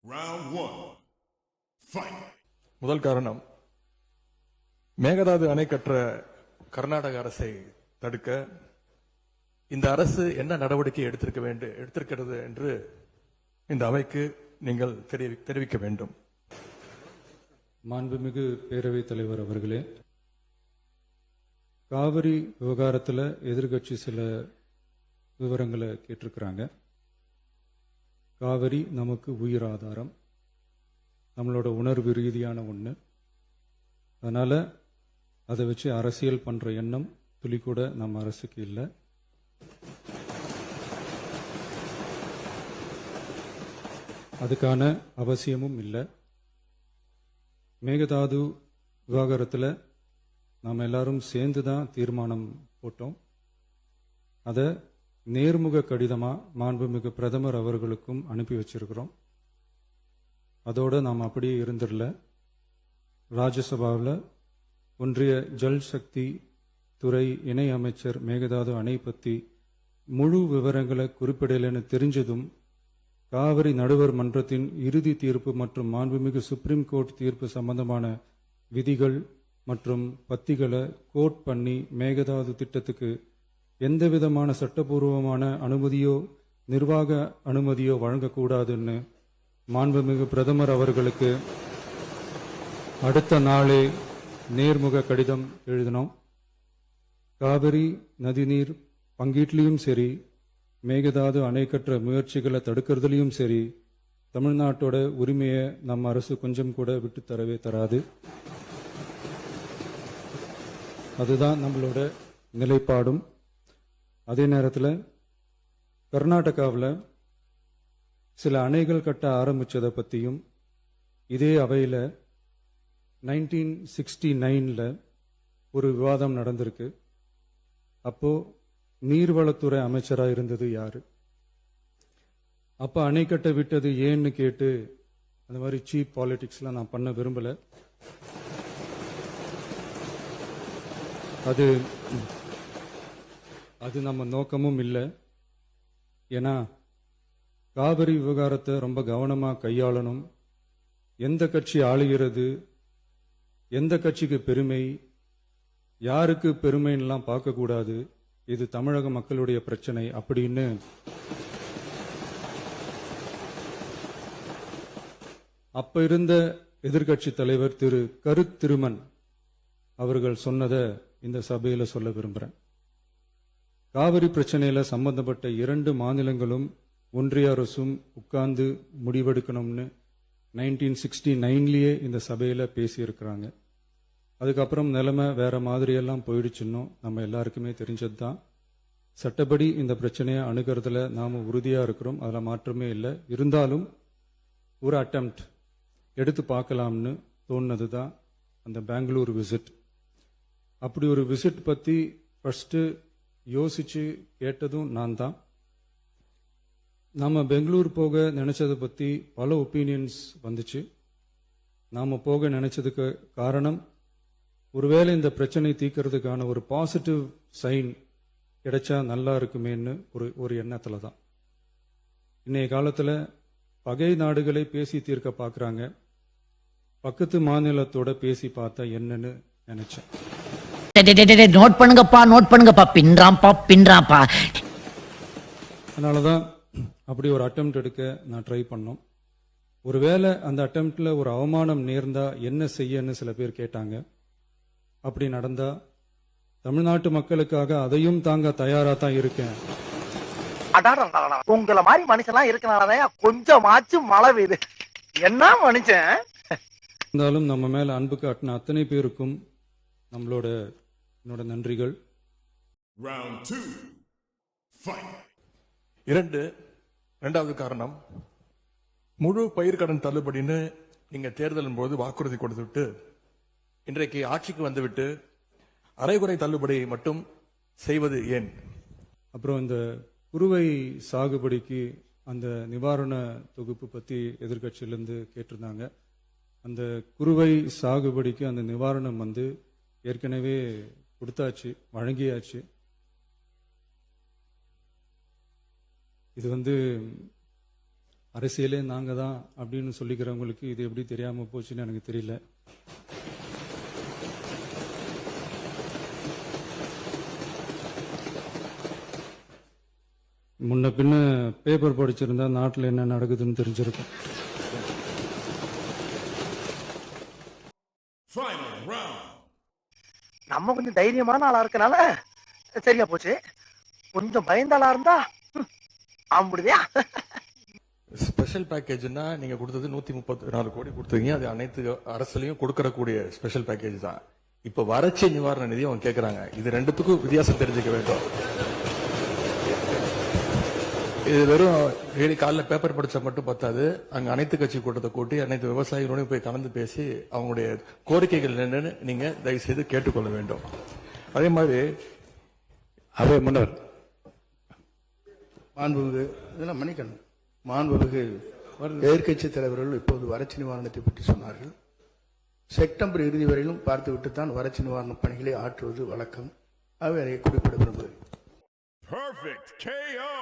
Round one. Fight. முதல் காரணம், மேகதாது அணை கற்ற கர்நாடக அரசை தடுக்க இந்த அரசு என்ன நடவடிக்கை எடுத்திருக்கிறது என்று இந்த அவைக்கு நீங்கள் தெரிவிக்க வேண்டும். மாண்புமிகு பேரவைத் தலைவர் அவர்களே, காவிரி விவகாரத்தில் எதிர்கட்சி சில விவரங்களை கேட்டிருக்கிறாங்க. காவிரி நமக்கு உயிர் ஆதாரம், நம்மளோட உணர்வு ரீதியான ஒன்று. அதனால் அதை வச்சு அரசியல் பண்ணுற எண்ணம் துளி கூட நம்ம அரசுக்கு இல்லை. அதுக்கான அவசியமும் இல்லை. மேகதாது விவகாரத்தில் நாம் எல்லாரும் சேர்ந்து தான் தீர்மானம் போட்டோம். அதை நேர்முக கடிதமாக மாண்புமிகு பிரதமர் அவர்களுக்கும் அனுப்பி வச்சிருக்கிறோம். அதோடு நாம் அப்படியே இருந்துடல. ராஜ்யசபாவில் ஒன்றிய ஜல் சக்தி துறை இணை அமைச்சர் மேகதாது அணை பற்றி முழு விவரங்களை குறிப்பிடலைன்னு தெரிஞ்சதும் காவிரி நடுவர் மன்றத்தின் இறுதி தீர்ப்பு மற்றும் மாண்புமிகு சுப்ரீம் கோர்ட் தீர்ப்பு சம்பந்தமான விதிகள் மற்றும் பத்திகளை கோட் பண்ணி மேகதாது திட்டத்துக்கு எந்தவிதமான சட்டபூர்வமான அனுமதியோ நிர்வாக அனுமதியோ வழங்கக்கூடாதுன்னு மாண்புமிகு பிரதமர் அவர்களுக்கு அடுத்த நாளே நேர்முக கடிதம் எழுதினோம். காவிரி நதிநீர் பங்கீட்டிலையும் சரி, மேகதாது அணை கற்ற முயற்சிகளை தடுக்கிறதுலையும் சரி, தமிழ்நாட்டோட உரிமையை நம்ம அரசு கொஞ்சம் கூட விட்டு தரவே தராது. அதுதான் நம்மளோட நிலைப்பாடும். அதே நேரத்தில் கர்நாடகாவில் சில அணைகள் கட்ட ஆரம்பித்ததை பற்றியும் இதே அவையில் 1969 ஒரு விவாதம் நடந்திருக்கு. அப்போ நீர்வளத்துறை அமைச்சராக இருந்தது யாரு? அப்போ அணை கட்ட விட்டது ஏன்னு கேட்டு அந்த மாதிரி சீப் பாலிடிக்ஸ்லாம் நான் பண்ண விரும்பலை. அது நம்ம நோக்கமும் இல்லை. ஏன்னா காவிரி விவகாரத்தை ரொம்ப கவனமாக கையாளணும். எந்த கட்சி ஆளுகிறது, எந்த கட்சிக்கு பெருமை, யாருக்கு பெருமைன்னெலாம் பார்க்கக்கூடாது. இது தமிழக மக்களுடைய பிரச்சனை அப்படின்னு அப்ப இருந்த எதிர்கட்சி தலைவர் திரு திருமன் அவர்கள் சொன்னதை இந்த சபையில் சொல்ல விரும்புகிறேன். காவிரி பிரச்சனையில் சம்பந்தப்பட்ட 2 மாநிலங்களும் ஒன்றிய அரசும் உட்கார்ந்து முடிவெடுக்கணும்னு 1969 இந்த சபையில் பேசியிருக்கிறாங்க. அதுக்கப்புறம் நிலைமை வேற மாதிரியெல்லாம் போயிடுச்சுன்னும் நம்ம எல்லாருக்குமே தெரிஞ்சது தான். சட்டப்படி இந்த பிரச்சனையை அணுகிறதுல நாம் உறுதியாக இருக்கிறோம், அதில் மாற்றமே இல்லை. இருந்தாலும் ஒரு அட்டெம்ப்ட் எடுத்து பார்க்கலாம்னு தோணுனது தான் அந்த பெங்களூர் விசிட். அப்படி ஒரு விசிட் பற்றி ஃபர்ஸ்ட்டு யோசிச்சு கேட்டதும் நான் தான். நாம் பெங்களூர் போக நினைச்சதை பற்றி பல ஒப்பீனியன்ஸ் வந்துச்சு. நாம் போக நினைச்சதுக்கு காரணம், ஒருவேளை இந்த பிரச்சனை தீர்க்கறதுக்கான ஒரு பாசிட்டிவ் சைன் கிடைச்சா நல்லா இருக்குமேன்னு ஒரு எண்ணத்தில் தான். இன்னைய காலத்தில் பகை நாடுகளை பேசி தீர்க்க பார்க்குறாங்க, பக்கத்து மாநிலத்தோட பேசி பார்த்தா என்னன்னு நினைச்சேன். நோட் பண்ணுங்கப்பா பின்றாம்பா. அதனாலதான் அப்படி ஒரு அட்டெம்ப்ட் எடுக்க நான் ட்ரை பண்ணோம். ஒருவேளை அந்த அட்டெம்ப்ட்ல ஒரு அவமானம் நேர்ந்தா என்ன செய்யன்னு சில பேர் கேட்டாங்க. அப்படி நடந்தா தமிழ்நாட்டு மக்களுக்காக அதையும் தாங்க தயாரா தான் இருக்கேன். உங்களை மாதிரி மனுஷன்லாம் இருக்கனாலதான் கொஞ்சமாச்சும் மழை பெய்யுது. என்ன மனுஷன் இருந்தாலும் நம்ம மேல அன்பு காட்டின அத்தனை பேருக்கும் என்னோட நன்றிகள். Round two. Fight. இரண்டாவது காரணம், முழு பயிர்க்கடன் தள்ளுபடின்னு நீங்க தேர்தலின் போது வாக்குறுதி கொடுத்துவிட்டு இன்றைக்கு ஆட்சிக்கு வந்துவிட்டு அரைகுறை தள்ளுபடி மட்டும் செய்வது ஏன்? அப்புறம் இந்த குறுவை சாகுபடிக்கு அந்த நிவாரண தொகுப்பு பத்தி எதிர்கட்சியிலிருந்து கேட்டிருந்தாங்க. அந்த குறுவை சாகுபடிக்கு அந்த நிவாரணம் ஏற்கனவே கொடுத்தாச்சு, வழங்கியாச்சு. இது அரசியலே நாங்க தான் அப்படின்னு சொல்லிக்கிறவங்களுக்கு இது எப்படி தெரியாம போச்சுன்னு எனக்கு தெரியல. முன்ன பின்ன பேப்பர் படிச்சிருந்தா நாட்டில் என்ன நடக்குதுன்னு தெரிஞ்சிருக்கும். Final round. நம்ம கொஞ்சம் தைரியமான ஆளா இருக்கனால சரியா போச்சு. கொஞ்சம் பயந்த ஆளா இருந்தா ஆம்பிடுதியா. ஸ்பெஷல் பேக்கேஜ்னா நீங்க கொடுத்தது 134 கோடி கொடுத்தீங்க. அது அனைத்து அரசுலயும் கொடுக்கறக்கூடிய ஸ்பெஷல் பேக்கேஜ் தான். இப்ப வறட்சி நிவாரண நிதி அவங்க கேட்கறாங்க. இது ரெண்டுத்துக்கும் வித்தியாசம் தெரிஞ்சுக்க வேண்டும். இது வெறும் டெய்லி காலைல பேப்பர் படிச்சா மட்டும் பத்தாது. அங்க அனைத்து கட்சி கூட்டத்தை கூட்டி அனைத்து விவசாயிகளோடையும் போய் கலந்து பேசி அவங்களுடைய கோரிக்கைகள் என்னன்னு நீங்க தயவு செய்து கேட்டுக்கொள்ள வேண்டும். அதே மாதிரி அவை முன்னர் மாண்புமிகு இதெல்லாம் மன்னிக்கணும், மாண்புமிகு எதிர்க்கட்சி தலைவர்கள் இப்போது வறட்சி நிவாரணத்தை பற்றி சொன்னார்கள். செப்டம்பர் இறுதி வரையிலும் பார்த்துவிட்டு தான் வறட்சி நிவாரண பணிகளை ஆற்றுவது வழக்கம். அவை அதை குறிப்பிட விரும்புகிறேன். Perfect KO.